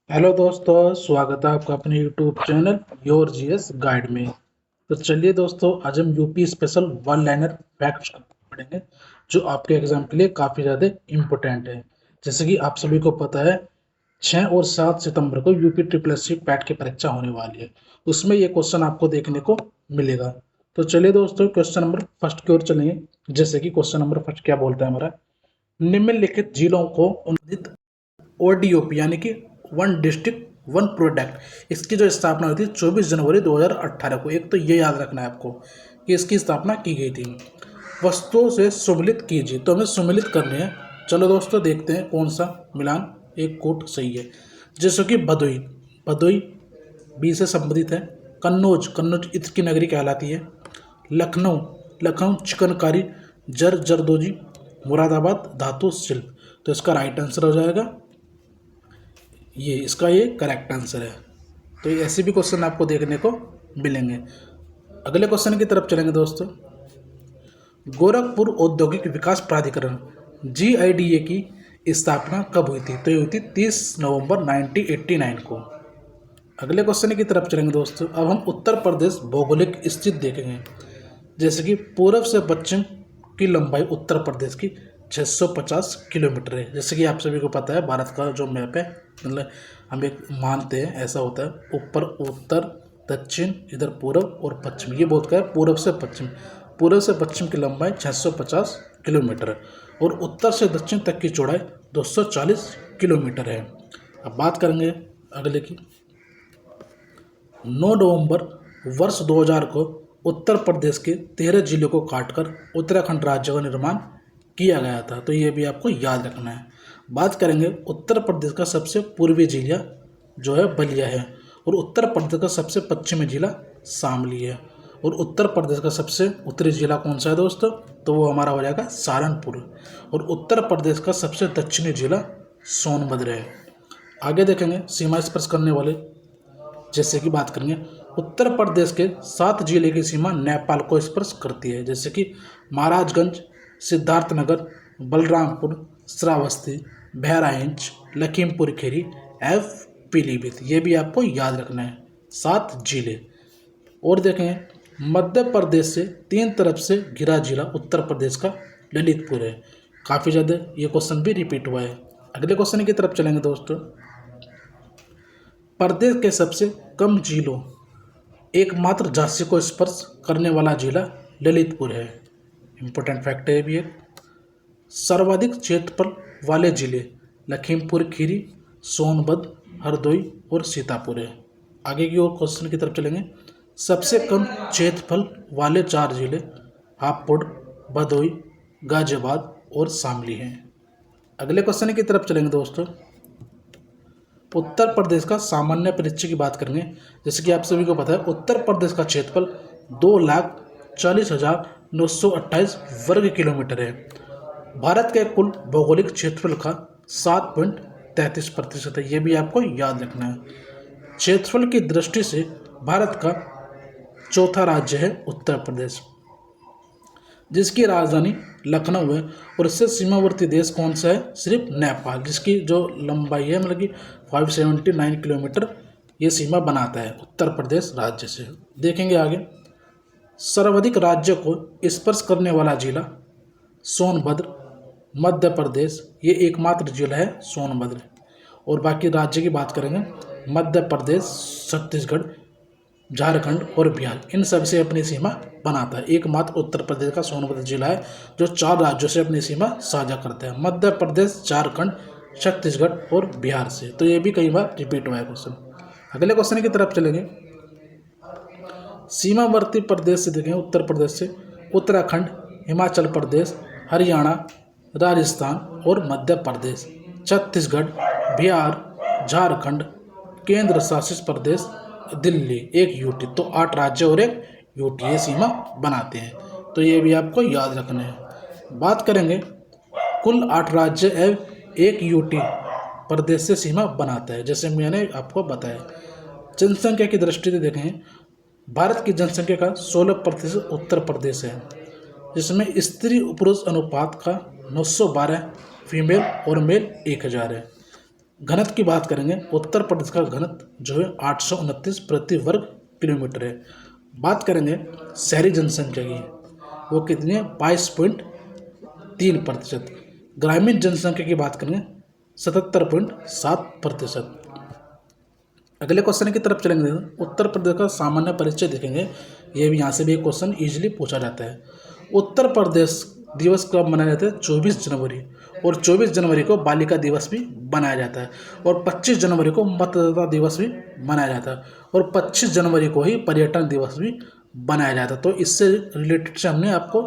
Hello दोस्तों, स्वागत है आपका अपने YouTube channel your GS guide में। तो चलिए दोस्तों, आज हम UP special one liner facts पढ़ेंगे जो आपके एग्जाम के लिए काफ़ी ज़्यादा इम्पोर्टेंट है। जैसे कि आप सभी को पता है, 6 और 7 सितंबर को UP triple S C PET की परीक्षा होने वाली है। उसमें ये क्वेश्चन आपको देखने को मिलेगा। तो चलिए दोस्तों, क्वेश्चन नंबर फर्स्ट की ओर चलेंगे। जैसे कि क्वेश्चन नंबर फर्स्ट क्या बोलता है हमारा, निम्नलिखित जिलों को अनुबंधित ओडीओपी यानी कि वन डिस्ट्रिक्ट वन प्रोडक्ट, इसकी जो स्थापना हुई थी 24 जनवरी 2018 को। एक तो ये याद रखना है आपको कि इसकी स्थापना की गई थी। वस्तुओं से सुमिलित कीजिए, तो हमें सुमिलित करने हैं। चलो दोस्तों, देखते हैं कौन सा मिलान एक कोट सही है। जैसे कि भदोई, भदोई बी से संबंधित है। कन्नौज, कन्नौज इत्र की नगरी कहलाती है। लखनऊ, लखनऊ चिकनकारी जरदोजी। मुरादाबाद धातु शिल्प। तो इसका राइट आंसर हो जाएगा ये, इसका ये करेक्ट आंसर है। तो ये ऐसे भी क्वेश्चन आपको देखने को मिलेंगे। अगले क्वेश्चन की तरफ चलेंगे दोस्तों। गोरखपुर औद्योगिक विकास प्राधिकरण जीआईडीए की स्थापना कब हुई थी? तो ये हुई थी 30 नवंबर 1989 को। अगले क्वेश्चन की तरफ चलेंगे दोस्तों। अब हम उत्तर प्रदेश भौगोलिक स्थिति देखेंगे। जैसे कि पूर्व से पश्चिम की लंबाई उत्तर प्रदेश की 650 किलोमीटर है। जैसे कि आप सभी को पता है, भारत का जो मैप है, मतलब हम एक मानते हैं ऐसा होता है, ऊपर उत्तर, दक्षिण, इधर पूर्व और पश्चिम। ये बहुत का है पूर्व से पश्चिम। पूर्व से पश्चिम की लंबाई 650 किलोमीटर है और उत्तर से दक्षिण तक की चौड़ाई 240 किलोमीटर है। अब बात करेंगे अगले की। 9 नवंबर वर्ष 2000 को उत्तर प्रदेश के 13 जिलों को काटकर उत्तराखंड राज्य का निर्माण किया गया था। तो ये भी आपको याद रखना है। बात करेंगे उत्तर प्रदेश का सबसे पूर्वी जिला जो है बलिया है, और उत्तर प्रदेश का सबसे पश्चिमी जिला शामली है, और उत्तर प्रदेश का सबसे उत्तरी जिला कौन सा है दोस्तों? तो वो हमारा हो जाएगा सहारनपुर, और उत्तर प्रदेश का सबसे दक्षिणी जिला सोनभद्र है। आगे देखेंगे सीमा स्पर्श करने वाले। जैसे कि बात करेंगे, उत्तर प्रदेश के 7 जिले की सीमा नेपाल को स्पर्श करती है। जैसे कि महाराजगंज, सिद्धार्थनगर, बलरामपुर, श्रावस्ती, बहराइच, लखीमपुर खीरी, एफ पीलीभीत। ये भी आपको याद रखना है, 7 जिले। और देखें, मध्य प्रदेश से 3 तरफ से घिरा जिला उत्तर प्रदेश का ललितपुर है। काफ़ी ज़्यादा ये क्वेश्चन भी रिपीट हुआ है। अगले क्वेश्चन की तरफ चलेंगे दोस्तों। प्रदेश के सबसे कम जिलों एकमात्र झांसी को स्पर्श करने वाला जिला ललितपुर है। इंपॉर्टेंट फैक्ट है भी एक। सर्वाधिक क्षेत्रफल वाले जिले लखीमपुर खीरी, सोनभद्र, हरदोई और सीतापुर है। आगे की ओर क्वेश्चन की तरफ चलेंगे। सबसे कम क्षेत्रफल वाले 4 जिले हापुड़, भदोई, गाजियाबाद और शामली हैं। अगले क्वेश्चन की तरफ चलेंगे दोस्तों। उत्तर प्रदेश का सामान्य परिदृश्य की बात करेंगे। जैसे कि आप सभी को पता है, उत्तर प्रदेश का क्षेत्रफल 2,40,928 वर्ग किलोमीटर है। भारत के कुल भौगोलिक क्षेत्रफल का 7.33% है। ये भी आपको याद रखना है। क्षेत्रफल की दृष्टि से भारत का चौथा राज्य है उत्तर प्रदेश, जिसकी राजधानी लखनऊ है, और इससे सीमावर्ती देश कौन सा है? सिर्फ नेपाल, जिसकी जो लंबाई है मतलब कि 579 किलोमीटर ये सीमा बनाता है उत्तर प्रदेश राज्य से। देखेंगे आगे। सर्वाधिक राज्य को स्पर्श करने वाला जिला सोनभद्र, मध्य प्रदेश। ये एकमात्र जिला है सोनभद्र। और बाकी राज्य की बात करेंगे, मध्य प्रदेश, छत्तीसगढ़, झारखंड और बिहार, इन सब से अपनी सीमा बनाता है। एकमात्र उत्तर प्रदेश का सोनभद्र जिला है जो 4 राज्यों से अपनी सीमा साझा करता है, मध्य प्रदेश, झारखंड, छत्तीसगढ़ और बिहार से। तो ये भी कई बार रिपीट हुआ है क्वेश्चन। अगले क्वेश्चन की तरफ चलेंगे। सीमावर्ती प्रदेश से देखें, उत्तर प्रदेश से उत्तराखंड, हिमाचल प्रदेश, हरियाणा, राजस्थान और मध्य प्रदेश, छत्तीसगढ़, बिहार, झारखंड, केंद्र शासित प्रदेश दिल्ली, एक यूटी। तो 8 राज्य और एक यूटी ये सीमा बनाते हैं। तो ये भी आपको याद रखना है। बात करेंगे, कुल 8 राज्य एवं एक यूटी प्रदेश से सीमा बनाता है, जैसे मैंने आपको बताया। जनसंख्या की दृष्टि से देखें, भारत की जनसंख्या का 16% उत्तर प्रदेश है, जिसमें स्त्री पुरुष अनुपात का 912 फीमेल और मेल 1000 है। घनत्व की बात करेंगे, उत्तर प्रदेश का घनत्व जो है 829 प्रति वर्ग किलोमीटर है। बात करेंगे शहरी जनसंख्या की, वो कितनी है 22.3%। ग्रामीण जनसंख्या की बात करेंगे 77.7%। अगले क्वेश्चन की तरफ चलेंगे। उत्तर प्रदेश का सामान्य परिचय देखेंगे, ये भी यहाँ से भी एक क्वेश्चन इजीली पूछा जाता है। उत्तर प्रदेश दिवस कब मनाया जाता है? 24 जनवरी, और 24 जनवरी को बालिका दिवस भी मनाया जाता है, और 25 जनवरी को मतदाता दिवस भी मनाया जाता है, और 25 जनवरी को ही पर्यटन दिवस भी मनाया जाता है। तो इससे रिलेटेड से हमने आपको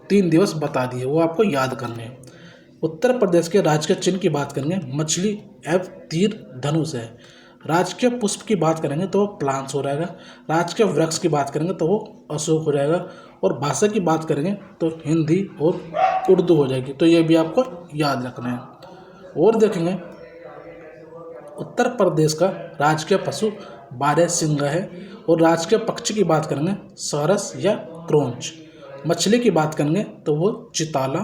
3 दिवस बता दिए, वो आपको याद करने हैं। उत्तर प्रदेश के राजकीय चिन्ह की बात करेंगे, मछली एवं तीर धनुष है। राजकीय पुष्प की बात करेंगे तो वो प्लांट्स हो जाएगा। राजकीय वृक्ष की बात करेंगे तो वो अशोक हो जाएगा। और भाषा की बात करेंगे तो हिंदी और उर्दू हो जाएगी। तो ये भी आपको याद रखना है। और देखेंगे उत्तर प्रदेश का राजकीय पशु बारहसिंगा है, और राजकीय पक्षी की बात करेंगे सारस या क्रोंच। मछली की बात करेंगे तो वो चिताला,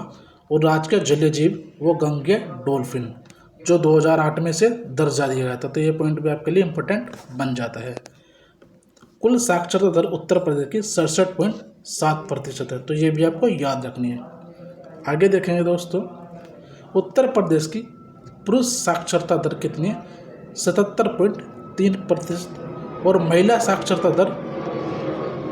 और राजकीय जलीय जीव वो गंगे डॉल्फिन, जो 2008 में से दर्जा दिया गया था। तो ये पॉइंट भी आपके लिए इंपॉर्टेंट बन जाता है। कुल साक्षरता दर उत्तर प्रदेश की 67.7% है। तो ये भी आपको याद रखनी है। आगे देखेंगे दोस्तों, उत्तर प्रदेश की पुरुष साक्षरता दर कितनी है? 77.3%, और महिला साक्षरता दर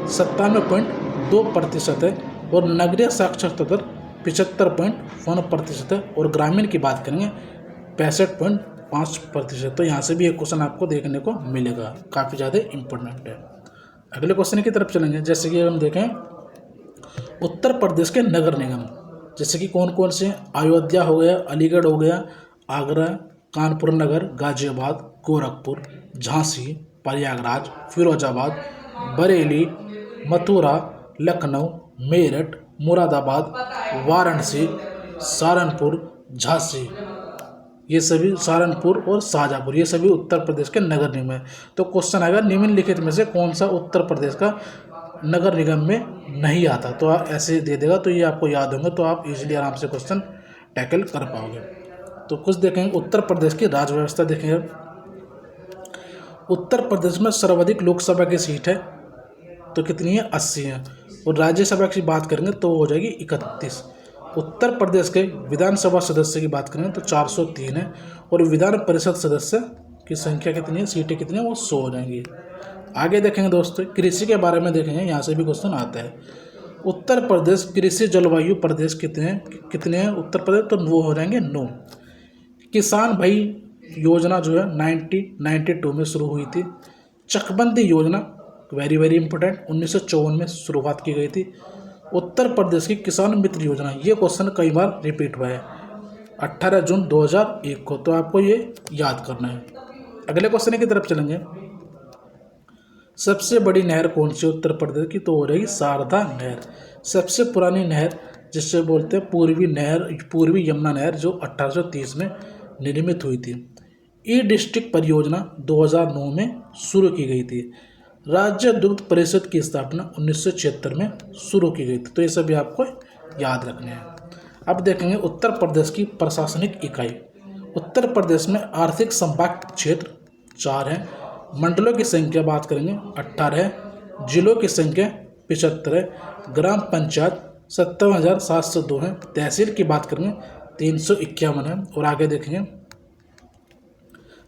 97.2% है, और नगरीय साक्षरता दर 75.1% है, और ग्रामीण की बात करेंगे 65.5%। तो यहाँ से भी एक क्वेश्चन आपको देखने को मिलेगा, काफ़ी ज़्यादा इम्पोर्टेंट है। अगले क्वेश्चन की तरफ चलेंगे। जैसे कि हम देखें उत्तर प्रदेश के नगर निगम, जैसे कि कौन कौन से? अयोध्या हो गया, अलीगढ़ हो गया, आगरा, कानपुर नगर, गाजियाबाद, गोरखपुर, झांसी, प्रयागराज, फिरोजाबाद, बरेली, मथुरा, लखनऊ, मेरठ, मुरादाबाद, वाराणसी, सहारनपुर, झांसी, ये सभी सहारनपुर और शाहजहाँपुर, ये सभी उत्तर प्रदेश के नगर निगम है। तो क्वेश्चन आएगा निम्नलिखित में से कौन सा उत्तर प्रदेश का नगर निगम में नहीं आता? तो आप ऐसे दे देगा, तो ये आपको याद होंगे, तो आप इजीली आराम से क्वेश्चन टैकल कर पाओगे। तो कुछ देखेंगे उत्तर प्रदेश की राज्य व्यवस्था देखेंगे। उत्तर प्रदेश में सर्वाधिक लोकसभा की सीट है, तो कितनी है? 80 है। और राज्यसभा की बात करेंगे तो हो जाएगी 31। उत्तर प्रदेश के विधानसभा सदस्य की बात करें तो 403 है, और विधान परिषद सदस्य की संख्या कितनी है? सीटें कितनी है? वो 100 हो जाएंगी। आगे देखेंगे दोस्तों, कृषि के बारे में देखेंगे, यहाँ से भी क्वेश्चन आता है। उत्तर प्रदेश कृषि जलवायु प्रदेश कितने हैं उत्तर प्रदेश? तो वो हो जाएंगे 9। किसान भाई योजना जो है 1992 में शुरू हुई थी। चकबंदी योजना वेरी वेरी इंपॉर्टेंट 1954 में शुरुआत की गई थी। उत्तर प्रदेश की किसान मित्र योजना, ये क्वेश्चन कई बार रिपीट हुआ है 18 जून 2001 को, तो आपको ये याद करना है। अगले क्वेश्चन की तरफ चलेंगे। सबसे बड़ी नहर कौन सी उत्तर प्रदेश की? तो हो रहेगी शारदा नहर। सबसे पुरानी नहर जिससे बोलते हैं पूर्वी यमुना नहर, जो 1830 में निर्मित हुई थी। ई डिस्ट्रिक्ट परियोजना 2009 में शुरू की गई थी। राज्य दुग्ध परिषद की स्थापना 1976 में शुरू की गई थी। तो ये सभी आपको याद रखने हैं। अब देखेंगे उत्तर प्रदेश की प्रशासनिक इकाई। उत्तर प्रदेश में आर्थिक संभाग क्षेत्र 4 हैं। मंडलों की संख्या बात करेंगे 18 है। जिलों की संख्या 75 है। ग्राम पंचायत 57,702 है। तहसील की बात करेंगे 351 है। और आगे देखेंगे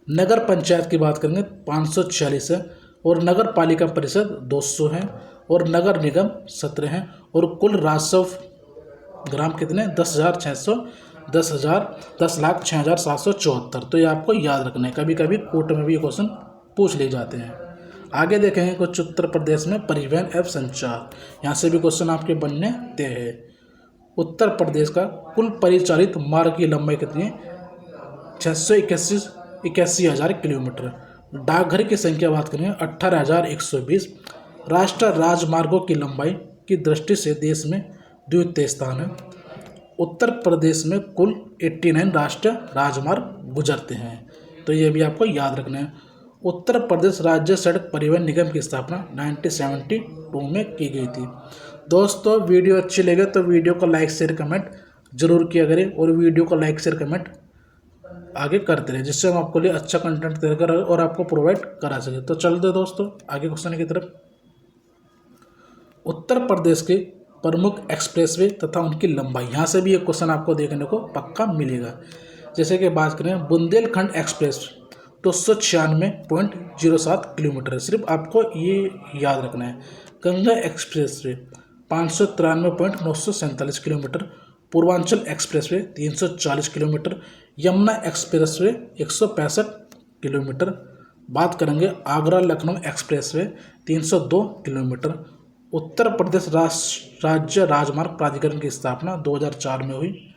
नगर पंचायत की बात करेंगे 546 है। और नगर पालिका परिषद 200 है। और नगर निगम 17 हैं। और कुल राजस्व ग्राम कितने? 10,06,774। तो ये आपको याद रखना है, कभी कभी कोर्ट में भी ये क्वेश्चन पूछ ले जाते हैं। आगे देखेंगे कुछ उत्तर प्रदेश में परिवहन एवं संचार, यहाँ से भी क्वेश्चन आपके बनने तय है। उत्तर प्रदेश का कुल परिचालित मार्ग की लंबाई कितनी है? 681,000 किलोमीटर। डाकघर की संख्या बात करेंगे 18,120। राष्ट्रीय राजमार्गों की लंबाई की दृष्टि से देश में द्वितीय स्थान है। उत्तर प्रदेश में कुल 89 राष्ट्रीय राजमार्ग गुजरते हैं। तो ये भी आपको याद रखना है। उत्तर प्रदेश राज्य सड़क परिवहन निगम की स्थापना 1972 में की गई थी। दोस्तों वीडियो अच्छी लगे तो वीडियो को लाइक शेयर कमेंट जरूर किया करें, और वीडियो को लाइक शेयर कमेंट आगे करते रहे, जिससे हम आपको लिए अच्छा कंटेंट देकर और आपको प्रोवाइड करा सके। तो चलते दोस्तों आगे क्वेश्चन की तरफ। उत्तर प्रदेश के प्रमुख एक्सप्रेसवे तथा उनकी लंबाई, यहाँ से भी एक क्वेश्चन आपको देखने को पक्का मिलेगा। जैसे कि बात करें बुंदेलखंड एक्सप्रेस 296.07 किलोमीटर है, सिर्फ आपको ये याद रखना है। Ganga expressway 593.947 kilometre, Purvanchal expressway 340 kilometre, Yamuna expressway 165 kilometre. बात करेंगे आगरा लखनऊ एक्सप्रेसवे 302 किलोमीटर। उत्तर प्रदेश राज्य राजमार्ग प्राधिकरण की स्थापना 2004 में हुई।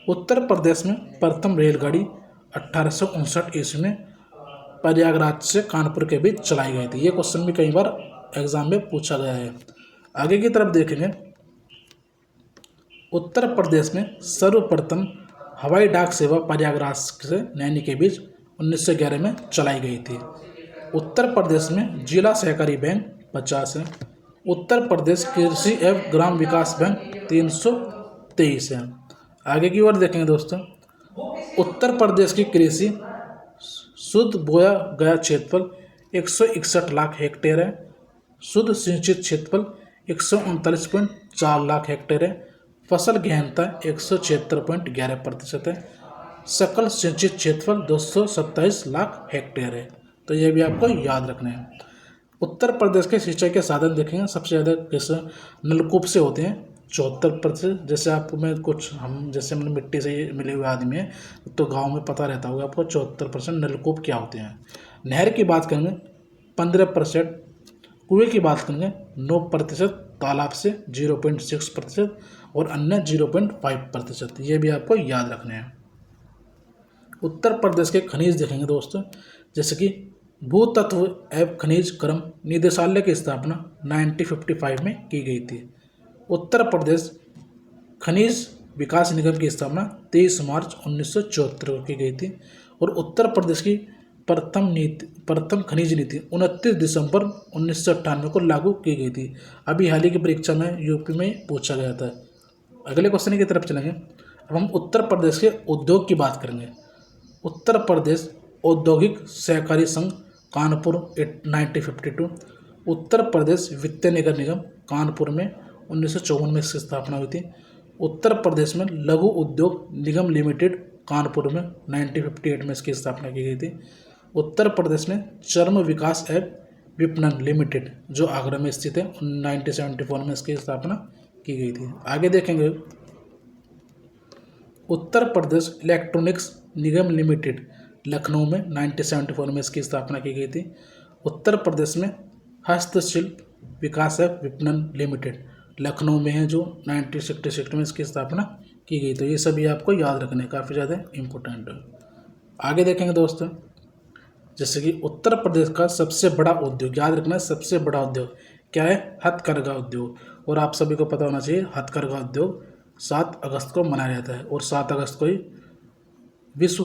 उत्तर प्रदेश में प्रथम रेलगाड़ी 1859 ईस्वी में प्रयागराज से कानपुर के बीच चलाई गई थी। ये क्वेश्चन भी कई बार एग्जाम में पूछा गया है। आगे की तरफ देखेंगे, उत्तर प्रदेश में सर्वप्रथम हवाई डाक सेवा प्रयागराज से नैनी के बीच 1911 में चलाई गई थी। उत्तर प्रदेश में जिला सहकारी बैंक 50 है। उत्तर प्रदेश कृषि एवं ग्राम विकास बैंक 323 है। आगे की ओर देखेंगे दोस्तों, उत्तर प्रदेश की कृषि शुद्ध बोया गया क्षेत्रफल 161 लाख हेक्टेयर है। शुद्ध सिंचित क्षेत्रफल 139.4 लाख हेक्टेयर है। फसल गहनता 176.11% है। सकल सिंचित क्षेत्रफल 227 लाख हेक्टेयर है। तो यह भी आपको याद रखना है। उत्तर प्रदेश के सिंचाई के साधन देखेंगे, सबसे ज़्यादा किस नलकूप से होते हैं 74%। जैसे आपको मैं कुछ हम जैसे मैंने मिट्टी से मिले हुए आदमी हैं तो गांव में पता रहता होगा आपको 74% नलकूप क्या होते हैं। नहर की बात करेंगे 15%, कुएं की बात करेंगे 9%, तालाब से 0.6% और अन्य 0.5%। ये भी आपको याद रखने हैं। उत्तर प्रदेश के खनिज देखेंगे दोस्तों, जैसे कि भूतत्व एवं खनिज कर्म निदेशालय की स्थापना 1955 में की गई थी। उत्तर प्रदेश खनिज विकास निगम की स्थापना 23 मार्च 1974 को की गई थी। और उत्तर प्रदेश की प्रथम खनिज नीति 29 दिसंबर 1998 को लागू की गई थी। अभी हाल ही की परीक्षा में यूपी में पूछा गया था। अगले क्वेश्चन की तरफ चलेंगे। अब हम उत्तर प्रदेश के उद्योग की बात करेंगे। उत्तर प्रदेश औद्योगिक सहकारी संघ कानपुर 1952। उत्तर प्रदेश वित्तीय निगम कानपुर में 1954 में इसकी स्थापना हुई थी। उत्तर प्रदेश में लघु उद्योग निगम लिमिटेड कानपुर में 1958 में इसकी स्थापना की गई थी। उत्तर प्रदेश में चर्म विकास एवं विपणन लिमिटेड जो आगरा में स्थित है 1974 में इसकी स्थापना की गई थी। आगे देखेंगे, उत्तर प्रदेश इलेक्ट्रॉनिक्स निगम लिमिटेड लखनऊ में 1974 में इसकी स्थापना की गई थी। उत्तर प्रदेश में हस्तशिल्प विकास एवं विपणन लिमिटेड लखनऊ में है जो 1966 में इसकी स्थापना की गई। तो ये सभी आपको याद रखने काफ़ी ज़्यादा इम्पोर्टेंट है। आगे देखेंगे दोस्तों, जैसे कि उत्तर प्रदेश का सबसे बड़ा उद्योग, याद रखना है सबसे बड़ा उद्योग क्या है, हथकरघा उद्योग। और आप सभी को पता होना चाहिए हथकरघा उद्योग 7 अगस्त को मनाया जाता है और 7 अगस्त को ही विश्व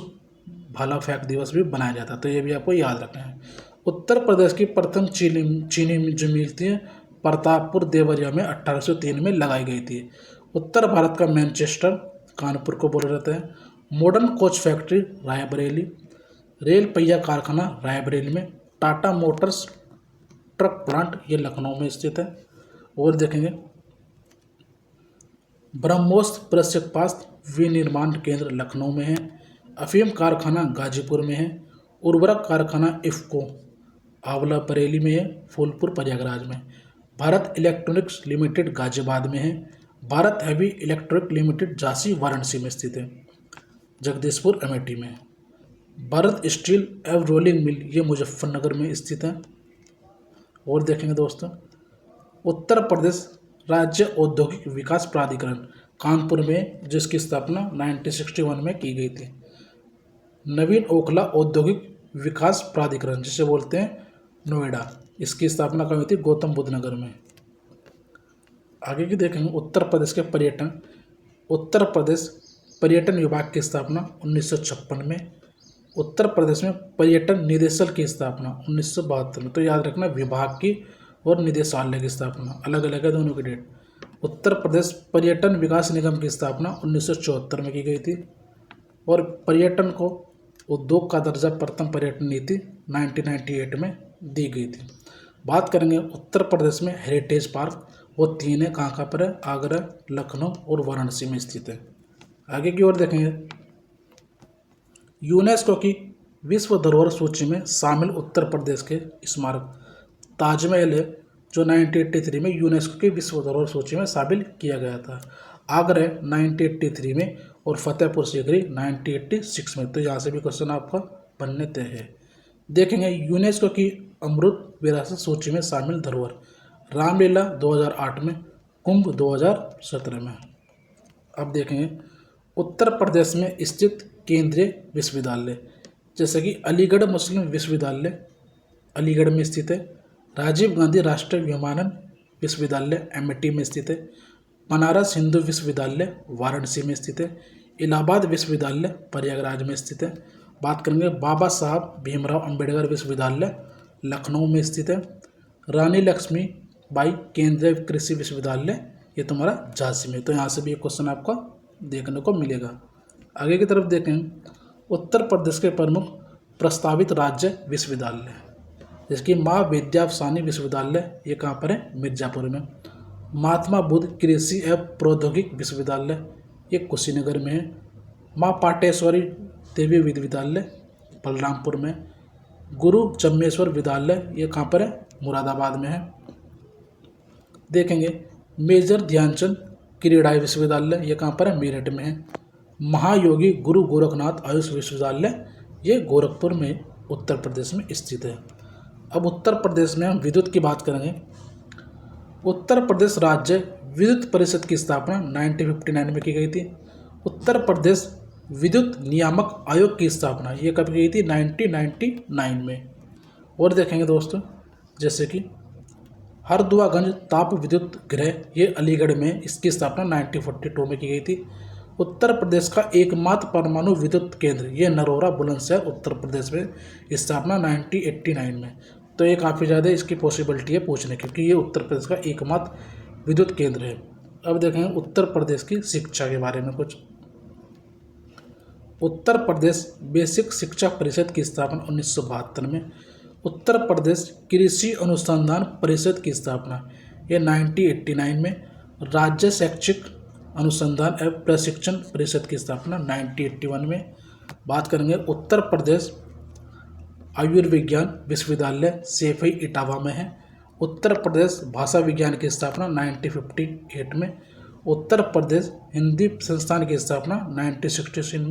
भाला फेंक दिवस भी बनाया जाता है। तो ये भी आपको याद रखना है। उत्तर प्रदेश की प्रथम चीनी जो मिल थी प्रतापपुर देवरिया में 1803 में लगाई गई थी। उत्तर भारत का मैनचेस्टर कानपुर को बोला जाता है। Modern coach factory Raebareli, rail पहिया कारखाना रायबरेली में, टाटा मोटर्स ट्रक प्लांट ये लखनऊ में स्थित है। और देखेंगे ब्रह्मोस प्रक्षेपास्त्र विनिर्माण केंद्र लखनऊ में है। अफीम कारखाना गाजीपुर में है। उर्वरक कारखाना इफ्को आंवला बरेली में है, फूलपुर प्रयागराज में। भारत इलेक्ट्रॉनिक्स लिमिटेड गाजियाबाद में है। Bharat heavy electric limited Jhansi Varanasi में स्थित है। जगदीशपुर अमेठी में। भारत स्टील एवं रोलिंग मिल ये मुजफ्फरनगर में स्थित है। और देखेंगे दोस्तों, उत्तर प्रदेश राज्य औद्योगिक विकास प्राधिकरण कानपुर में जिसकी स्थापना 1961 में की गई थी। नवीन ओखला औद्योगिक विकास प्राधिकरण जिसे बोलते हैं नोएडा, इसकी स्थापना कहाँ हुई थी, गौतम बुद्ध नगर में। आगे की देखेंगे उत्तर प्रदेश के पर्यटन। उत्तर प्रदेश पर्यटन विभाग की स्थापना 1956 में। उत्तर प्रदेश में पर्यटन निदेशालय की स्थापना 1972 में। तो याद रखना विभाग की और निदेशालय की स्थापना अलग अलग है दोनों की डेट। उत्तर प्रदेश पर्यटन विकास निगम की स्थापना 1974 में की गई थी। और पर्यटन को उद्योग का दर्जा प्रथम पर्यटन नीति 1998 में दी गई थी। बात करेंगे उत्तर प्रदेश में हेरिटेज पार्क, वो 3 है, कहाँ पर है, आगरा, लखनऊ और वाराणसी में स्थित है। आगे की ओर देखेंगे, यूनेस्को की विश्व धरोहर सूची में शामिल उत्तर प्रदेश के स्मारक ताजमहल है, जो 1983 में यूनेस्को की विश्व धरोहर सूची में शामिल किया गया था। आगरा 1983 में और फतेहपुर सीकरी 1986 में। तो यहाँ से भी क्वेश्चन आपका बनने तय है। देखेंगे यूनेस्को की अमृत विरासत सूची में शामिल धरोहर, रामलीला 2008 में, कुंभ 2017 में। अब देखेंगे उत्तर प्रदेश में स्थित केंद्रीय विश्वविद्यालय, जैसे कि अलीगढ़ मुस्लिम विश्वविद्यालय अलीगढ़ में स्थित है, राजीव गांधी राष्ट्रीय विमानन विश्वविद्यालय अमेठी में स्थित है, बनारस हिंदू विश्वविद्यालय वाराणसी में स्थित है, इलाहाबाद विश्वविद्यालय प्रयागराज में स्थित है। बात करेंगे बाबा साहब भीमराव अंबेडकर विश्वविद्यालय लखनऊ में स्थित है, रानी लक्ष्मीबाई केंद्रीय कृषि विश्वविद्यालय ये तुम्हारा झांसी में। तो यहाँ से भी एक क्वेश्चन आपको देखने को मिलेगा। आगे की तरफ देखें, उत्तर प्रदेश के प्रमुख प्रस्तावित राज्य विश्वविद्यालय, जैसे कि माँ विद्यावसानी विश्वविद्यालय ये कहाँ पर है, मिर्जापुर में, महात्मा बुद्ध कृषि एवं प्रौद्योगिक विश्वविद्यालय ये कुशीनगर में है, माँ पाटेश्वरी देवी विश्वविद्यालय बलरामपुर में, गुरु जम्मेश्वर विद्यालय ये कहाँ पर है, मुरादाबाद में है। देखेंगे मेजर ध्यानचंद क्रीड़ा विश्वविद्यालय ये कहाँ पर है, मेरठ में है, महायोगी गुरु गोरखनाथ आयुष विश्वविद्यालय ये गोरखपुर में उत्तर प्रदेश में स्थित है। अब उत्तर प्रदेश में हम विद्युत की बात करेंगे। उत्तर प्रदेश राज्य विद्युत परिषद की स्थापना 1959 में की गई थी। उत्तर प्रदेश विद्युत नियामक आयोग की स्थापना ये कब की गई थी, 1999 में। और देखेंगे दोस्तों, जैसे कि हरदुआगंज ताप विद्युत गृह ये अलीगढ़ में, इसकी स्थापना 1942 में की गई थी। उत्तर प्रदेश का एकमात्र परमाणु विद्युत केंद्र ये नरोरा बुलंदशहर उत्तर प्रदेश में, स्थापना 1989 में। तो ये काफ़ी ज़्यादा इसकी पॉसिबिलिटी है पूछने की, क्योंकि ये उत्तर प्रदेश का एकमात्र विद्युत केंद्र है। अब देखेंगे उत्तर प्रदेश की शिक्षा के बारे में कुछ। उत्तर प्रदेश बेसिक शिक्षा परिषद की स्थापना 1972 में, उत्तर प्रदेश कृषि अनुसंधान परिषद की स्थापना ये 1989 में, राज्य शैक्षिक अनुसंधान एवं प्रशिक्षण परिषद की स्थापना 1981 में। बात करेंगे उत्तर प्रदेश आयुर्विज्ञान विश्वविद्यालय सैफई इटावा में है। उत्तर प्रदेश भाषा विज्ञान की स्थापना 1958 में। उत्तर प्रदेश हिंदी संस्थान की स्थापना 1976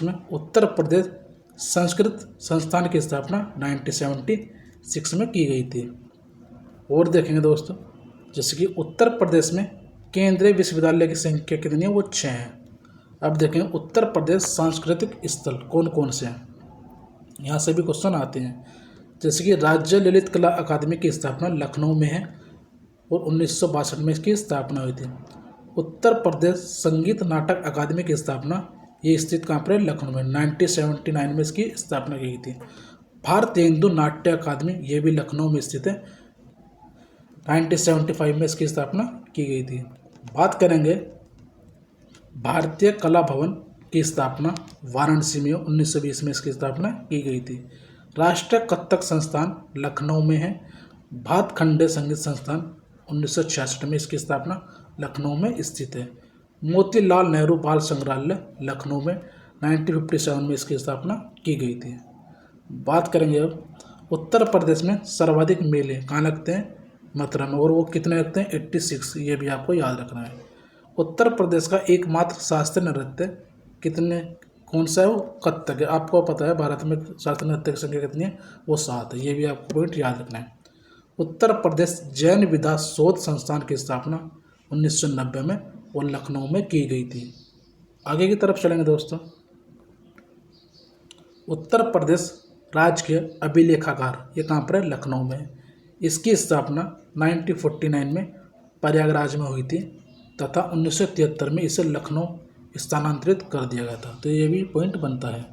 में। उत्तर प्रदेश संस्कृत संस्थान की स्थापना 1976 में की गई थी। और देखेंगे दोस्तों, जैसे कि उत्तर प्रदेश में केंद्रीय विश्वविद्यालय की संख्या कितनी है, वो 6 है। अब देखें उत्तर प्रदेश सांस्कृतिक स्थल कौन कौन से हैं, यहाँ से भी क्वेश्चन आते हैं। जैसे कि राज्य ललित कला अकादमी की स्थापना लखनऊ में है और 1962 में इसकी स्थापना हुई थी। उत्तर प्रदेश संगीत नाटक अकादमी की स्थापना ये स्थित कहाँ पर है, लखनऊ में, 1979 में इसकी स्थापना की गई थी। भारतीय हिंदू नाट्य अकादमी ये भी लखनऊ में स्थित है, 1975 में इसकी स्थापना की गई थी। बात करेंगे भारतीय कला भवन की स्थापना वाराणसी में 1920 में इसकी स्थापना की गई थी। राष्ट्रीय कथक संस्थान लखनऊ में है। भातखंडे संगीत संस्थान 1966 में इसकी स्थापना लखनऊ में स्थित है। मोतीलाल नेहरू बाल संग्रहालय लखनऊ में 1957 में इसकी स्थापना की गई थी। बात करेंगे अब उत्तर प्रदेश में सर्वाधिक मेले कहाँ लगते हैं, मथुरा में, और वो कितने लगते हैं, 86, ये भी आपको याद रखना है। उत्तर प्रदेश का एकमात्र शास्त्रीय नृत्य कितने कौन सा है, वो कथक है। आपको पता है भारत में शास्त्रीय नृत्य की संख्या कितनी है, वो 7 है, ये भी आपको पॉइंट याद रखना है। उत्तर प्रदेश जैन विद्या शोध संस्थान की स्थापना 1990 में और लखनऊ में की गई थी। आगे की तरफ चलेंगे दोस्तों, उत्तर प्रदेश राजकीय अभिलेखागार ये कहाँ पर है, लखनऊ में। इसकी स्थापना 1949 में प्रयागराज में हुई थी तथा 1973 में इसे लखनऊ स्थानांतरित कर दिया गया था। तो ये भी पॉइंट बनता है।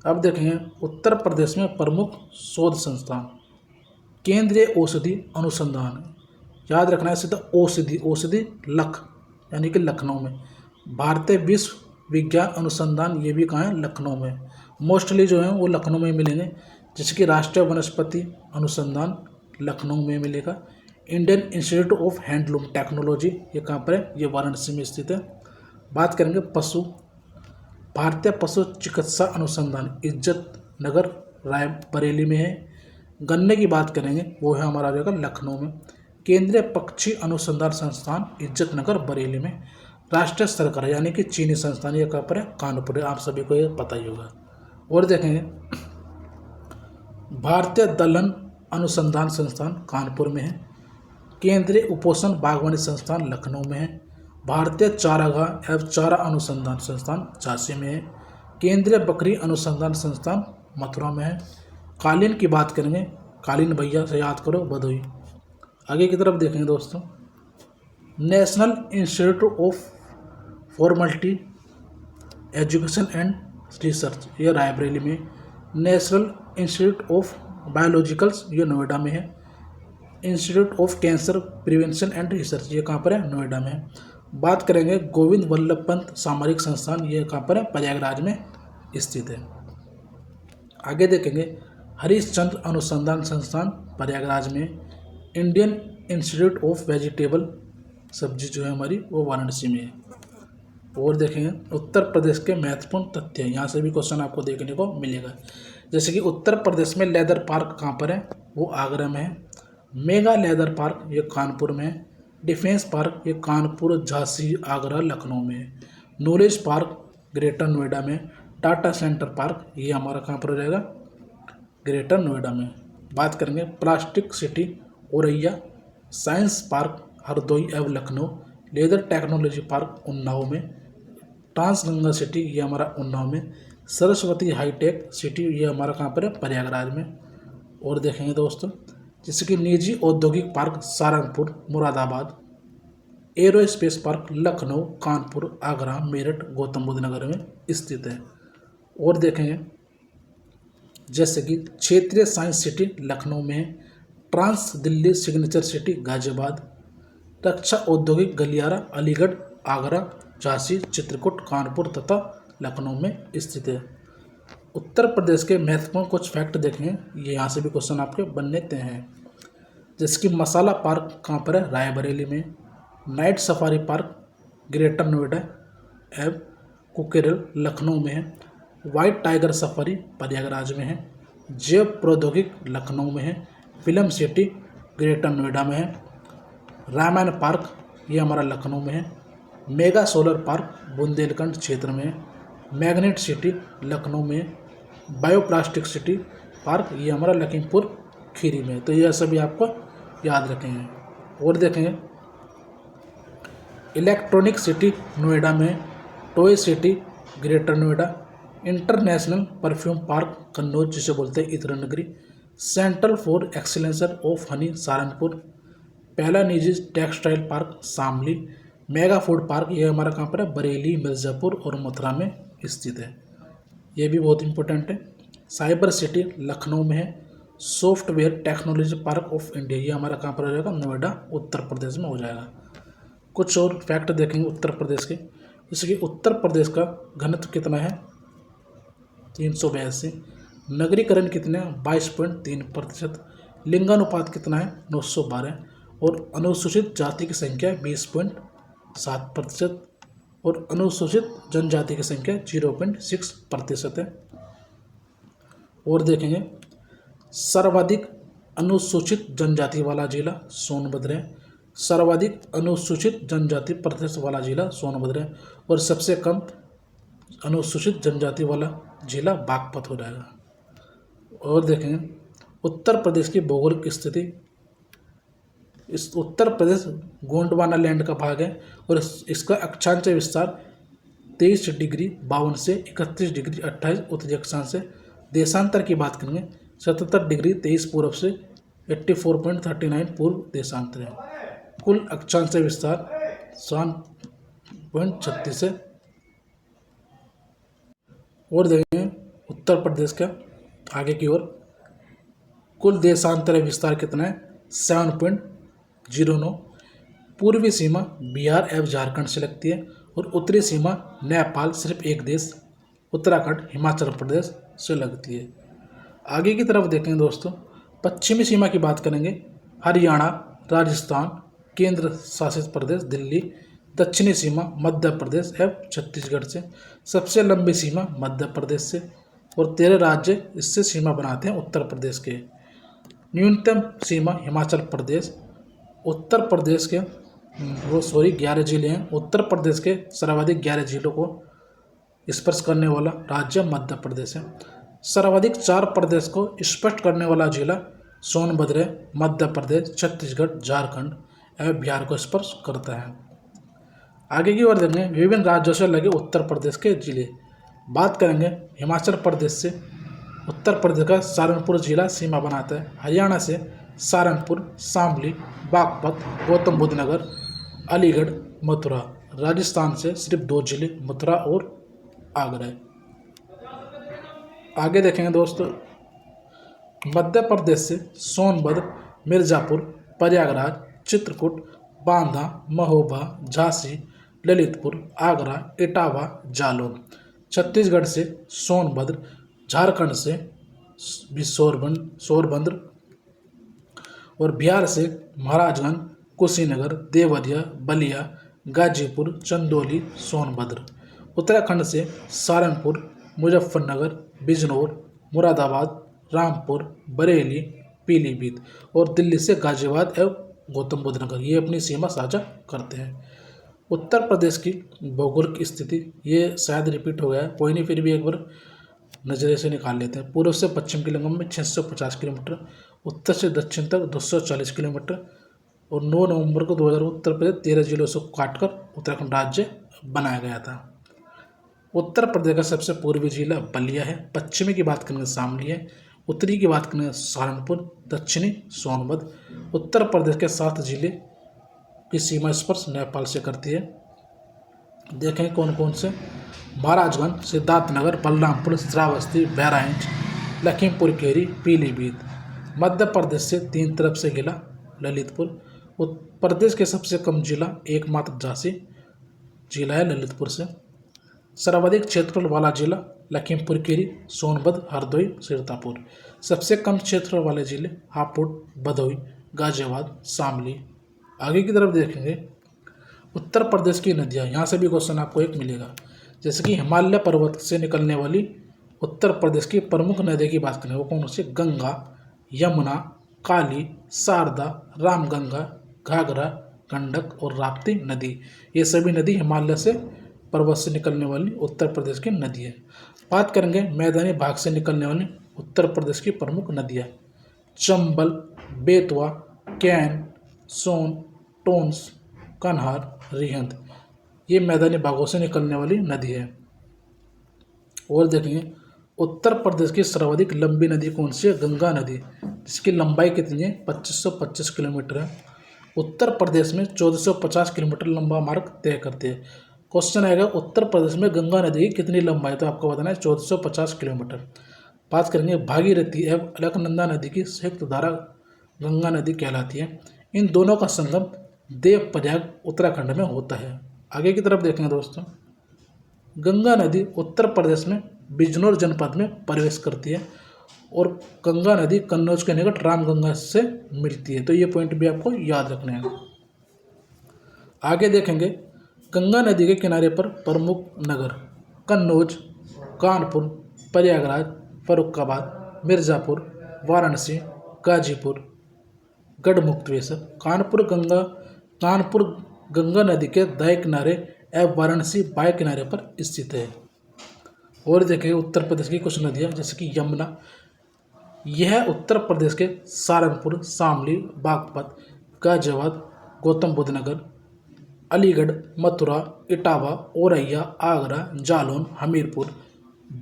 अब देखेंगे उत्तर प्रदेश में प्रमुख शोध संस्थान केंद्रीय औषधि अनुसंधान, याद रखना है सीधा औषधि लख यानी कि लखनऊ में। भारतीय विश्व विज्ञान अनुसंधान, ये भी कहाँ है, लखनऊ में। मोस्टली जो है वो लखनऊ में मिलेंगे। जैसे कि राष्ट्रीय वनस्पति अनुसंधान लखनऊ में मिलेगा। Indian institute of handloom technology, ये कहाँ पर है, ये वाराणसी में स्थित है। बात करेंगे पशु, भारतीय पशु चिकित्सा अनुसंधान इज्जत नगर रायबरेली में है। गन्ने की बात करेंगे, वो है हमारा जाएगा लखनऊ में। केंद्रीय पक्षी अनुसंधान संस्थान इज्जत नगर बरेली में। राष्ट्रीय सरकार यानी कि चीनी संस्थान, ये कहाँ पर है, कानपुर है। आप सभी को ये पता ही होगा। और देखेंगे भारतीय दलहन अनुसंधान संस्थान कानपुर में है। केंद्रीय उपोषण बागवानी संस्थान लखनऊ में है। भारतीय चारागाह एवं चारा अनुसंधान संस्थान झांसी में है। केंद्रीय बकरी अनुसंधान संस्थान मथुरा में है। कालीन की बात करेंगे, कालीन भैया से याद करो भदोई। आगे की तरफ देखेंगे दोस्तों, national institute of formality education and research, ये रायबरेली में। नेशनल इंस्टीट्यूट ऑफ बायोलॉजिकल्स, ये नोएडा में है। Institute of cancer prevention and research, ये कहाँ पर है, नोएडा में है। बात करेंगे गोविंद वल्लभ पंत सामरिक संस्थान, ये कहाँ पर है, प्रयागराज में स्थित है। आगे देखेंगे हरिश्चंद्र अनुसंधान संस्थान प्रयागराज में। इंडियन इंस्टीट्यूट ऑफ वेजिटेबल सब्जी जो है हमारी, वो वाराणसी में है। और देखेंगे उत्तर प्रदेश के महत्वपूर्ण तथ्य, यहाँ से भी क्वेश्चन आपको देखने को मिलेगा। जैसे कि उत्तर प्रदेश में लेदर पार्क कहाँ पर है, वो आगरा में है। मेगा लेदर पार्क, ये कानपुर में है। डिफेंस पार्क, ये कानपुर झांसी आगरा लखनऊ में है। नॉलेज पार्क ग्रेटर नोएडा में। टाटा सेंटर पार्क, ये हमारा कहाँ पर हो जाएगा, ग्रेटर नोएडा में। बात करेंगे plastic city Auraiya. Science park Hardoi एवं Lucknow. Leather technology park Unnao में। ट्रांसगंगा सिटी, ये हमारा उन्नाव में। सरस्वती हाईटेक सिटी, ये हमारा कहाँ पर है, प्रयागराज में। और देखेंगे दोस्तों, जैसे कि निजी औद्योगिक park Sarangpur Moradabad. Aerospace park Lucknow Kanpur Agra Meerut Gautam Buddh Nagar में स्थित है। और देखेंगे जैसे कि क्षेत्रीय साइंस सिटी लखनऊ में है। Trans Delhi signature city Ghaziabad. रक्षा औद्योगिक गलियारा अलीगढ़ आगरा झांसी चित्रकूट कानपुर तथा लखनऊ में स्थित है। उत्तर प्रदेश के महत्वपूर्ण कुछ फैक्ट देखेंगे, ये यहाँ से भी क्वेश्चन आपके बनने तय हैं। जैसे कि मसाला पार्क कहाँ पर है, रायबरेली में। Night safari park greater Noida एवं कुकेरल लखनऊ में है। वाइट टाइगर सफारी प्रयागराज में है। जैव प्रौद्योगिकी लखनऊ में है। फिल्म सिटी ग्रेटर नोएडा में है। रामायण पार्क, ये हमारा लखनऊ में है। मेगा सोलर पार्क बुंदेलखंड क्षेत्र में है। मैग्नेट सिटी लखनऊ में है। बायोप्लास्टिक सिटी पार्क, ये हमारा लखीमपुर खीरी में। तो यह सभी आपको याद रखेंगे। और देखेंगे इलेक्ट्रॉनिक सिटी नोएडा में। Toy city greater Noida. International perfume park Kannauj, जिसे बोलते हैं इत्र नगरी। Central for excellence of honey Saharanpur. पहला निजी textile park Shamli. Mega food park, ये हमारा कहाँ पर है, बरेली मिर्ज़ापुर और मथुरा में स्थित है। ये भी बहुत इंपॉर्टेंट है। साइबर सिटी लखनऊ में है। Software technology park of India, ये हमारा कहाँ पर हो जाएगा, नोएडा उत्तर प्रदेश में हो जाएगा। कुछ और फैक्ट देखेंगे उत्तर प्रदेश के, जैसे कि उत्तर प्रदेश का घनत्व कितना है, 382। नगरीकरण कितने हैं, 22.3%। लिंगानुपात कितना है, 912। और अनुसूचित जाति की संख्या 20.7% और अनुसूचित जनजाति की संख्या 0.6% है। और देखेंगे सर्वाधिक अनुसूचित जनजाति वाला जिला सोनभद्र है। सर्वाधिक अनुसूचित जनजाति प्रतिशत वाला जिला सोनभद्र है। और सबसे कम अनुसूचित जनजाति वाला जिला बागपत हो जाएगा। और देखेंगे उत्तर प्रदेश की भौगोलिक स्थिति। इस उत्तर प्रदेश गोंडवाना लैंड का भाग है और इसका अक्षांश विस्तार 23 डिग्री 52 से 31 डिग्री 28 उत्तरी अक्षांश से। देशांतर की बात करेंगे 77 डिग्री 23 पूर्व से 84.39 पूर्व देशांतर है। कुल अक्षांश विस्तार 7.36 है। और देखेंगे उत्तर प्रदेश का आगे की ओर कुल देशांतर विस्तार कितना है, 7.09। पूर्वी सीमा बिहार एवं झारखंड से लगती है और उत्तरी सीमा नेपाल, सिर्फ एक देश उत्तराखंड हिमाचल प्रदेश से लगती है। आगे की तरफ देखेंगे दोस्तों, पश्चिमी सीमा की बात करेंगे, हरियाणा, राजस्थान, केंद्र शासित प्रदेश दिल्ली, दक्षिणी सीमा मध्य प्रदेश एवं छत्तीसगढ़ से, सबसे लंबी सीमा मध्य प्रदेश से, और 13 राज्य इससे सीमा बनाते हैं उत्तर प्रदेश के। न्यूनतम सीमा हिमाचल प्रदेश, उत्तर प्रदेश के 11 जिले हैं। उत्तर प्रदेश के सर्वाधिक 11 जिलों को स्पर्श करने वाला राज्य मध्य प्रदेश है। सर्वाधिक 4 प्रदेश को स्पर्श करने वाला जिला सोनभद्र है। मध्य प्रदेश, छत्तीसगढ़, झारखंड एवं बिहार को स्पर्श करता है। आगे की ओर देखेंगे विभिन्न राज्यों से लगे उत्तर प्रदेश के जिले। बात करेंगे हिमाचल प्रदेश से, उत्तर प्रदेश का सहारनपुर जिला सीमा बनाता है। हरियाणा से सहारनपुर, शामली, बागपत, गौतम बुद्ध नगर, अलीगढ़, मथुरा। राजस्थान से सिर्फ 2 जिले, मथुरा और आगरा। आगे देखेंगे दोस्तों, मध्य प्रदेश से सोनभद्र, मिर्जापुर, प्रयागराज, चित्रकूट, बांदा, महोबा, झांसी, ललितपुर, आगरा, इटावा, जालौन। छत्तीसगढ़ से सोनभद्र, झारखंड से भी सोरबंद्र, और बिहार से महाराजगंज, कुशीनगर, देवरिया, बलिया, गाजीपुर, चंदौली, सोनभद्र। उत्तराखंड से सहारनपुर, मुजफ्फरनगर, बिजनौर, मुरादाबाद, रामपुर, बरेली, पीलीभीत, और दिल्ली से गाजियाबाद एवं गौतम बुद्ध नगर, ये अपनी सीमा साझा करते हैं। उत्तर प्रदेश की भौगोलिक स्थिति, ये शायद रिपीट हो गया है, कोई नहीं, फिर भी एक बार नजरे से निकाल लेते हैं। पूर्व से पश्चिम की लंबाई में 650 किलोमीटर, उत्तर से दक्षिण तक 240 किलोमीटर, और 9 नवंबर को 2000 उत्तर प्रदेश 13 जिलों से काटकर उत्तराखंड राज्य बनाया गया था। उत्तर प्रदेश का सबसे पूर्वी जिला बलिया है। पश्चिमी की बात करेंगे शामली है, उत्तरी की बात करेंगे सहारनपुर, दक्षिणी सोनभद्र। उत्तर प्रदेश के 7 जिले की सीमा स्पर्श नेपाल से करती है। देखें कौन कौन से, महाराजगंज, सिद्धार्थनगर, बलरामपुर, श्रावस्ती, बहराइच, लखीमपुर खीरी, पीलीभीत। मध्य प्रदेश से 3 तरफ से घिरा ललितपुर। प्रदेश के सबसे कम जिला एकमात्र झांसी जिला है ललितपुर से। सर्वाधिक क्षेत्रफल वाला जिला लखीमपुर खीरी, सोनभद्र, हरदोई, सीतापुर। सबसे कम क्षेत्रफल वाले जिले हापुड़, भदोई, गाजियाबाद, शामली। आगे की तरफ देखेंगे उत्तर प्रदेश की नदियाँ, यहाँ से भी क्वेश्चन आपको एक मिलेगा। जैसे कि हिमालय पर्वत से निकलने वाली उत्तर प्रदेश की प्रमुख नदी की बात करें, वो कौन सी, गंगा, यमुना, काली, शारदा, रामगंगा, घाघरा, गंडक और राप्ती नदी। ये सभी नदी हिमालय से पर्वत से निकलने वाली उत्तर प्रदेश की नदी है। बात करेंगे मैदानी भाग से निकलने वाली उत्तर प्रदेश की प्रमुख नदियाँ, चंबल, बेतवा, कैन, सोन, टोंस, कन्हार, रिहंद। ये मैदानी भागों से निकलने वाली नदी है। और देखेंगे उत्तर प्रदेश की सर्वाधिक लंबी नदी कौन सी है, गंगा नदी, जिसकी लंबाई कितनी है, 2525 किलोमीटर है। उत्तर प्रदेश में 1450 किलोमीटर लंबा मार्ग तय करती है। क्वेश्चन आएगा उत्तर प्रदेश में गंगा नदी की कितनी लंबाई, तो आपको बताना है 1450 किलोमीटर। बात करेंगे भागीरथी एवं अलकनंदा नदी की संयुक्त धारा गंगा नदी कहलाती है। इन दोनों का संगम देवप्रयाग उत्तराखंड में होता है। आगे की तरफ देखेंगे दोस्तों, गंगा नदी उत्तर प्रदेश में बिजनौर जनपद में प्रवेश करती है और गंगा नदी कन्नौज के निकट रामगंगा से मिलती है। तो ये पॉइंट भी आपको याद रखने हैं। आगे देखेंगे गंगा नदी के किनारे पर प्रमुख नगर कन्नौज, कानपुर, प्रयागराज, फर्रुखाबाद, मिर्ज़ापुर, वाराणसी, गाजीपुर, गढ़मुक्तेश्वर। कानपुर गंगा नदी के दाएं किनारे एवं वाराणसी बाएं किनारे पर स्थित है। और देखिए उत्तर प्रदेश की कुछ नदियाँ जैसे कि यमुना, यह उत्तर प्रदेश के सहारनपुर, शामली, बागपत, गाजियाबाद, गौतम बुद्ध नगर, अलीगढ़, मथुरा, इटावा, औरैया, आगरा, जालौन, हमीरपुर,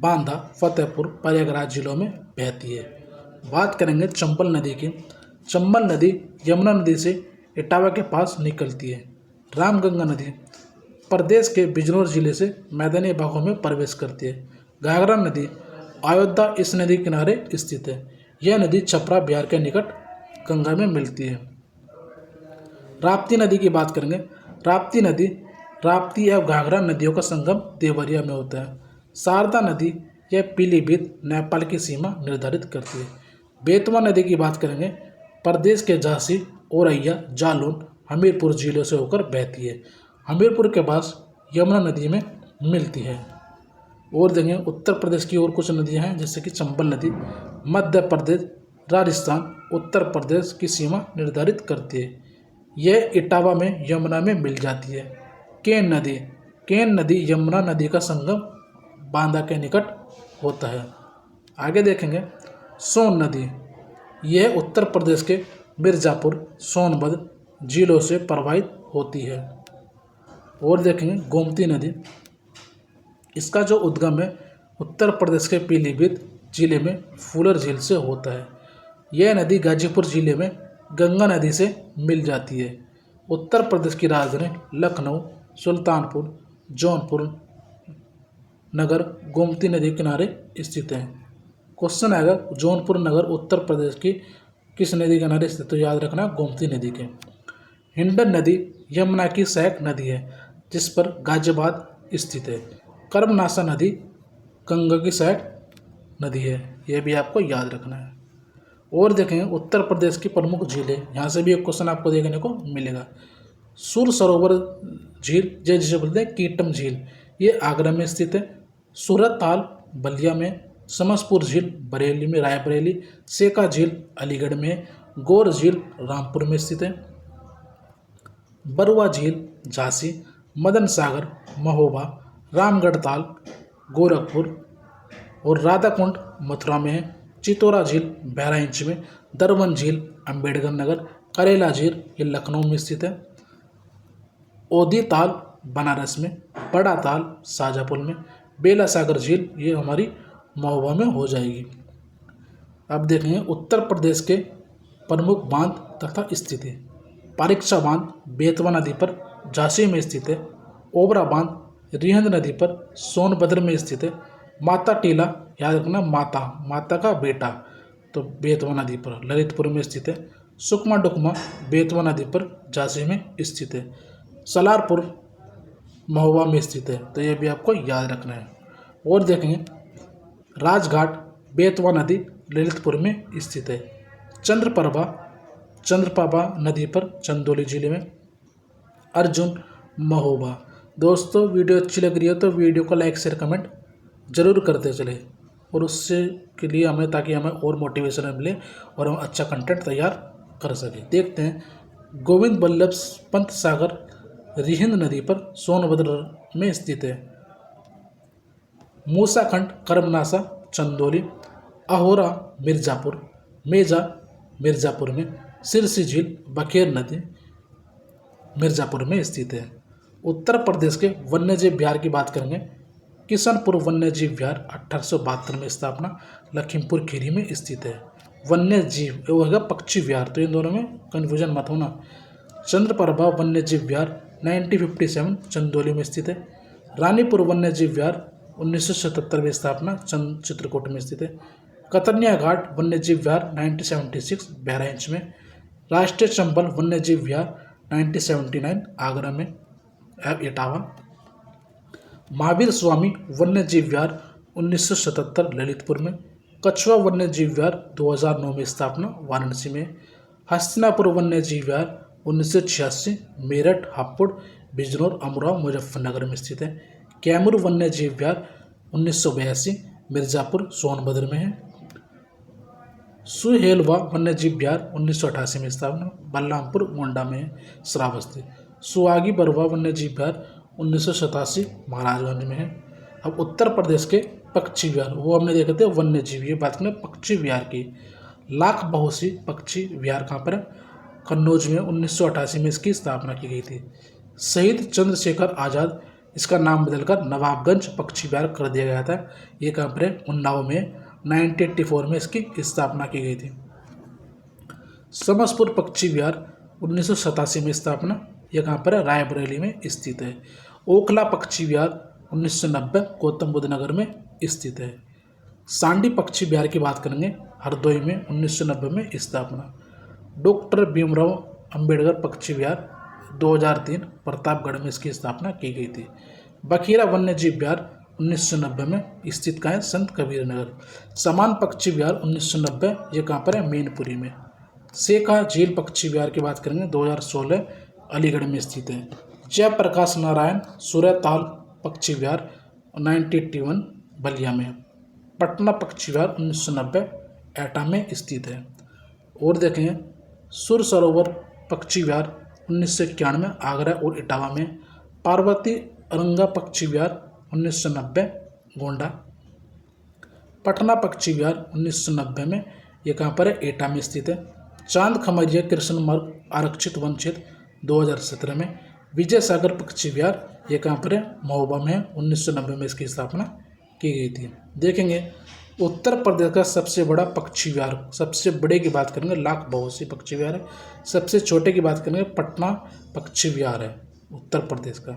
बांदा, फतेहपुर, प्रयागराज जिलों में बहती है। बात करेंगे चंबल नदी की। चंबल नदी यमुना नदी से इटावा के पास निकलती है। रामगंगा नदी प्रदेश के बिजनौर जिले से मैदानी भागों में प्रवेश करती है। घाघरा नदी अयोध्या इस नदी किनारे स्थित है। यह नदी छपरा बिहार के निकट गंगा में मिलती है। राप्ती नदी की बात करेंगे। राप्ती नदी राप्ती या घाघरा नदियों का संगम देवरिया में होता है। शारदा नदी या पीलीभीत नेपाल की सीमा निर्धारित करती है। बेतवा नदी की बात करेंगे, प्रदेश के झांसी, औरैया, जालौन, हमीरपुर जिलों से होकर बहती है। हमीरपुर के पास यमुना नदी में मिलती है। और देखेंगे उत्तर प्रदेश की और कुछ नदियां हैं, जैसे कि चंबल नदी मध्य प्रदेश, राजस्थान, उत्तर प्रदेश की सीमा निर्धारित करती है। यह इटावा में यमुना में मिल जाती है। केन नदी यमुना नदी का संगम बांदा के निकट होता है। आगे देखेंगे सोन नदी, यह उत्तर प्रदेश के मिर्जापुर, सोनभद्र जिलों से प्रवाहित होती है। और देखेंगे गोमती नदी, इसका जो उद्गम है उत्तर प्रदेश के पीलीभीत जिले में फूलर झील से होता है। यह नदी गाजीपुर जिले में गंगा नदी से मिल जाती है। उत्तर प्रदेश की राजधानी लखनऊ, सुल्तानपुर, जौनपुर नगर गोमती नदी के किनारे स्थित है। क्वेश्चन आएगा जौनपुर नगर उत्तर प्रदेश की किस नदी के किनारे स्थित, तो याद रखना गोमती नदी के। हिंडन नदी यमुना की सहायक नदी है जिस पर गाजियाबाद स्थित है। कर्मनाशा नदी गंगा की सहायक नदी है, यह भी आपको याद रखना है। और देखेंगे उत्तर प्रदेश की प्रमुख झीलें, यहाँ से भी एक क्वेश्चन आपको देखने को मिलेगा। सुर सरोवर झील जिसे बोलते हैं कीटम झील, ये आगरा में स्थित है। सूरताल बलिया में, समसपुर झील बरेली में, रायबरेली, सेका झील अलीगढ़ में, गौर झील रामपुर में स्थित है। बरुआ झील झांसी, मदन सागर महोबा, रामगढ़ ताल गोरखपुर और राधाकुंड मथुरा में है। चितौरा झील बहराइच में, दरवन झील अम्बेडकर नगर, करेला झील ये लखनऊ में स्थित है। ओदी ताल बनारस में, बड़ा ताल शाहजहाँपुर में, बेला सागर झील ये हमारी महोबा में हो जाएगी। अब देखेंगे उत्तर प्रदेश के प्रमुख बांध तथा स्थिति। परीक्षा बांध बेतवा नदी पर झांसी में स्थित है। ओबरा बांध रिहंद नदी पर सोनभद्र में स्थित है। माता टीला, याद रखना माता का बेटा, तो बेतवा नदी पर ललितपुर में स्थित है। सुकमा डुकमा बेतवा नदी पर झांसी में स्थित है। सलारपुर महोबा में स्थित है, तो ये भी आपको याद रखना है। और देखेंगे राजघाट बेतवा नदी ललितपुर में स्थित है। चंद्रप्रभा नदी पर चंदौली जिले में। अर्जुन महोबा। दोस्तों वीडियो अच्छी लग रही है तो वीडियो को लाइक शेयर कमेंट जरूर करते चले, और उससे के लिए हमें, ताकि हमें और मोटिवेशन मिले और हम अच्छा कंटेंट तैयार कर सकें। देखते हैं गोविंद बल्लभ पंत सागर रिहिंद नदी पर सोनभद्र में स्थित है। मूसाखंड कर्मनाशा चंदौली, अहोरा मिर्जापुर, मेजा मिर्जापुर में, सिरसी झील बखेर नदी मिर्जापुर में स्थित है। उत्तर प्रदेश के वन्यजीव विहार की बात करेंगे। किशनपुर वन्यजीव विहार 1872 में स्थापना, लखीमपुर खीरी में स्थित है। वन्यजीव वो होगा पक्षी विहार, तो इन दोनों में कन्फ्यूजन मत होना। चंद्रप्रभा वन्यजीव विहार 1957 चंदौली में स्थित है। रानीपुर वन्यजीव विहार 1977 में स्थापना, चित्रकूट में स्थित है। कतरनिया घाट वन्यजीव विहार 1976 बहराइच में। राष्ट्रीय चंबल वन्यजीव विहार 1979 आगरा में इटावा। महावीर स्वामी वन्यजीव विहार 1977 ललितपुर में। कछुआ वन्यजीव विहार 2009 में स्थापना, वाराणसी में। हस्तिनापुर वन्यजीव विहार 1986 मेरठ, हापुड़, बिजनौर, अमरोहा, मुजफ्फरनगर में स्थित है। कैमूर वन्यजीव विहार 1982 मिर्जापुर सोनभद्र में है। सुहेलवा वन्यजीव विहार 1988 में स्थापना, बलरामपुर गोंडा में है, श्रावस्ती। सुहागी बरवा वन्यजीव विहार 1987 महाराजगंज में है। अब उत्तर प्रदेश के पक्षी विहार, वो हमने देखे थे वन्यजीव, ये बात करें पक्षी विहार की। लाख बहुसी पक्षी विहार कहाँ पर है? कन्नौज में 1988 में इसकी स्थापना की गई थी। शहीद चंद्रशेखर आज़ाद, इसका नाम बदलकर नवाबगंज पक्षी विहार कर दिया गया था। ये कहाँ पर है? उन्नाव में 1984 में इसकी स्थापना की गई थी। समसपुर पक्षी विहार 1987 में स्थापना, यह कहाँ पर है? रायबरेली में स्थित है। ओखला पक्षी विहार 1990 गौतम बुद्ध नगर में स्थित है। सांडी पक्षी विहार की बात करेंगे, हरदोई में 1990 में स्थापना। डॉक्टर भीमराव अंबेडकर पक्षी विहार 2003 प्रतापगढ़ में इसकी स्थापना की गई थी। बखीरा वन्य जीव विहार 1990 में स्थित कहाँ है? संत कबीर नगर। समान पक्षी विहार 1990, ये कहाँ पर है? मैनपुरी में। सेखा झील पक्षी विहार की बात करेंगे 2016 अलीगढ़ में स्थित है। जयप्रकाश नारायण सूर्यताल पक्षी विहार 1981 बलिया में। पटना पक्षी विहार 1990 एटा में स्थित है। और देखें सुर सरोवर पक्षी विहार 1991 आगरा और इटावा में। पार्वती अरंगा पक्षी विहार 1990 गोंडा। पटना पक्षी विहार 1990 में, ये कहाँ पर है? एटा में स्थित है। चांद खमरिया कृष्ण मार्ग आरक्षित वन क्षेत्र 2017 में। विजय सागर पक्षी विहार, ये कहाँ पर है? महोबा में है। 1990 में इसकी स्थापना की गई थी। देखेंगे उत्तर प्रदेश का सबसे बड़ा पक्षी विहार, सबसे बड़े की बात करेंगे लाख बहुसी पक्षी विहार है। सबसे छोटे की बात करेंगे पटना पक्षी विहार है उत्तर प्रदेश का।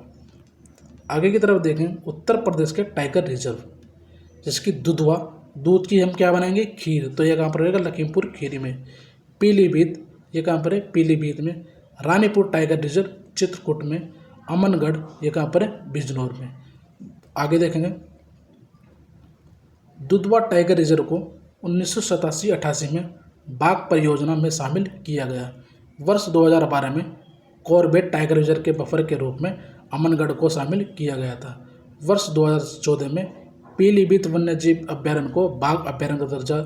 आगे की तरफ देखें उत्तर प्रदेश के टाइगर रिजर्व, जैसे कि दुधवा, दूध की हम क्या बनाएंगे? खीर, तो यह कहाँ पर रहेगा? लखीमपुर खीरी में। पीलीभीत, ये कहाँ पर है? पीलीभीत में। रानीपुर टाइगर रिजर्व चित्रकूट में। अमनगढ़, ये कहाँ पर है? बिजनौर में। आगे देखेंगे दुधवा टाइगर रिजर्व को 1987-88 में बाघ परियोजना में शामिल किया गया। वर्ष 2012 में कॉर्बेट टाइगर रिजर्व के बफर के रूप में अमनगढ़ को शामिल किया गया था। वर्ष 2014 में पीलीभीत वन्यजीव अभ्यारण्य को बाघ अभ्यारण्य का दर्जा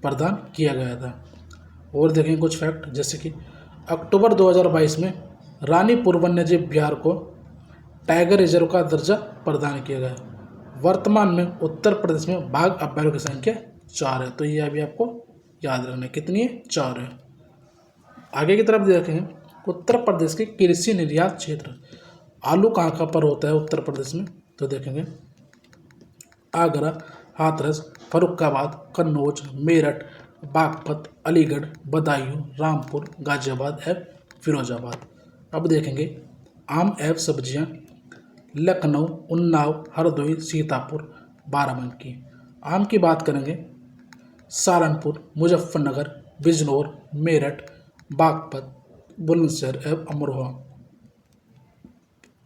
प्रदान किया गया था। और देखेंगे कुछ फैक्ट, जैसे कि अक्टूबर 2022 में रानीपुर वन्यजीव विहार को टाइगर रिजर्व का दर्जा प्रदान किया गया। वर्तमान में उत्तर प्रदेश में बाघ अभ्यारण्य की संख्या 4 है, तो ये अभी आपको याद रखना है, कितनी है? 4 है। आगे की तरफ देखें उत्तर प्रदेश के कृषि निर्यात क्षेत्र। आलू कहाँ पर होता है उत्तर प्रदेश में? तो देखेंगे आगरा, हाथरस, फर्रुखाबाद, कन्नौज, मेरठ, बागपत, अलीगढ़, बदायूं, रामपुर, गाजियाबाद एवं फिरोजाबाद। अब देखेंगे आम एवं सब्जियां लखनऊ, उन्नाव, हरदोई, सीतापुर, बाराबंकी। आम की बात करेंगे सहारनपुर, मुजफ्फरनगर, बिजनौर, मेरठ, बागपत, बुलंदशहर एवं अमरोहा।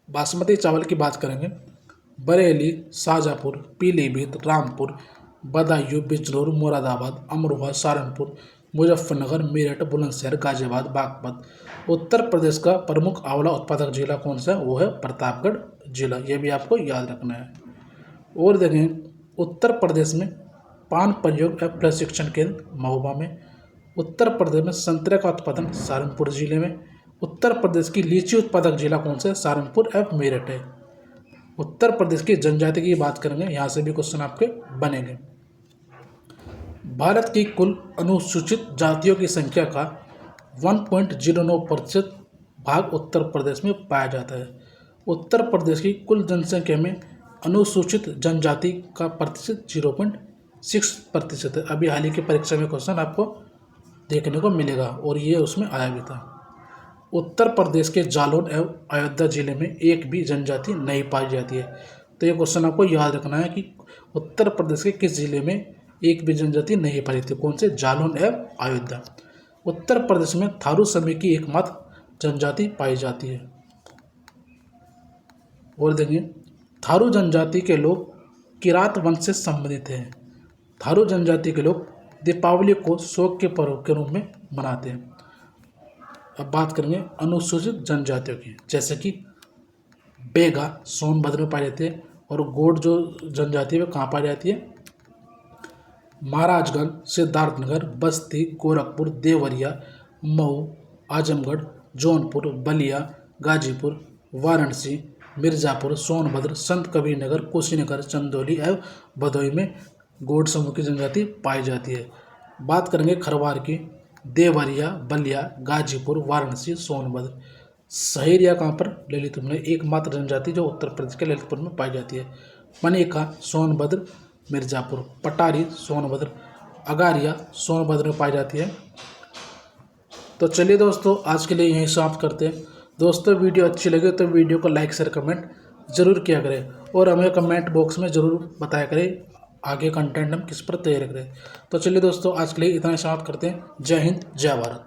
बासमती चावल की बात करेंगे बरेली, शाहजहाँपुर, पीलीभीत, रामपुर, बदायूं, बिजनौर, मुरादाबाद, अमरोहा, सहारनपुर, मुजफ्फरनगर, मेरठ, बुलंदशहर, गाजियाबाद, बागपत। उत्तर प्रदेश का प्रमुख आंवला उत्पादक जिला कौन सा है? वो है प्रतापगढ़ जिला, ये भी आपको याद रखना है। और देखें उत्तर प्रदेश में पान प्रयोग एवं प्रशिक्षण केंद्र महोबा में। उत्तर प्रदेश में संतरे का उत्पादन सहारनपुर जिले में। उत्तर प्रदेश की लीची उत्पादक जिला कौन सा है? सहारनपुर एवं मेरठ है। उत्तर प्रदेश की जनजाति की बात करेंगे, यहाँ से भी क्वेश्चन आपके बनेंगे। भारत की कुल अनुसूचित जातियों की संख्या का 1.09% भाग उत्तर प्रदेश में पाया जाता है। उत्तर प्रदेश की कुल जनसंख्या में अनुसूचित जनजाति का प्रतिशत 0.6% है। अभी हाल ही की परीक्षा में क्वेश्चन आपको देखने को मिलेगा और ये उसमें आया भी था। उत्तर प्रदेश के जालौन एवं अयोध्या जिले में एक भी जनजाति नहीं पाई जाती है, तो ये क्वेश्चन आपको याद रखना है कि उत्तर प्रदेश के किस जिले में एक भी जनजाति नहीं पाई जाती, कौन से? जालौन एवं अयोध्या। उत्तर प्रदेश में थारू समूह की एकमात्र जनजाति पाई जाती है। और देखिए थारू जनजाति के लोग किरात वंश से संबंधित हैं। थारू जनजाति के लोग दीपावली को शोक के पर्व के रूप में मनाते हैं। अब बात करेंगे अनुसूचित जनजातियों की, जैसे कि बेगा सोनभद्र में पाई जाती है। और गोंड जो जनजाति है वो कहाँ पाई जाती है? महाराजगंज, सिद्धार्थनगर, बस्ती, गोरखपुर, देवरिया, मऊ, आजमगढ़, जौनपुर, बलिया, गाजीपुर, वाराणसी, मिर्जापुर, सोनभद्र, संत कबीर नगर, कुशीनगर, चंदौली एवं भदोई में गोंड समूह की जनजाति पाई जाती है। बात करेंगे खरवार की, देवरिया, बलिया, गाजीपुर, वाराणसी, सोनभद्र। सहरिया कहाँ पर? ललितपुर में। एकमात्र जनजाति जो उत्तर प्रदेश के ललितपुर में पाई जाती है। मनेका सोनभद्र, मिर्जापुर। पटारी सोनभद्र, अगारिया सोनभद्र में पाई जाती है। तो चलिए दोस्तों आज के लिए यहीं समाप्त करते हैं। दोस्तों वीडियो अच्छी लगे तो वीडियो को लाइक शेयर कमेंट ज़रूर किया करें और हमें कमेंट बॉक्स में ज़रूर बताया करें आगे कंटेंट हम किस पर तैयार करें। तो चलिए दोस्तों आज के लिए इतना ही समाप्त करते हैं। जय हिंद, जय भारत।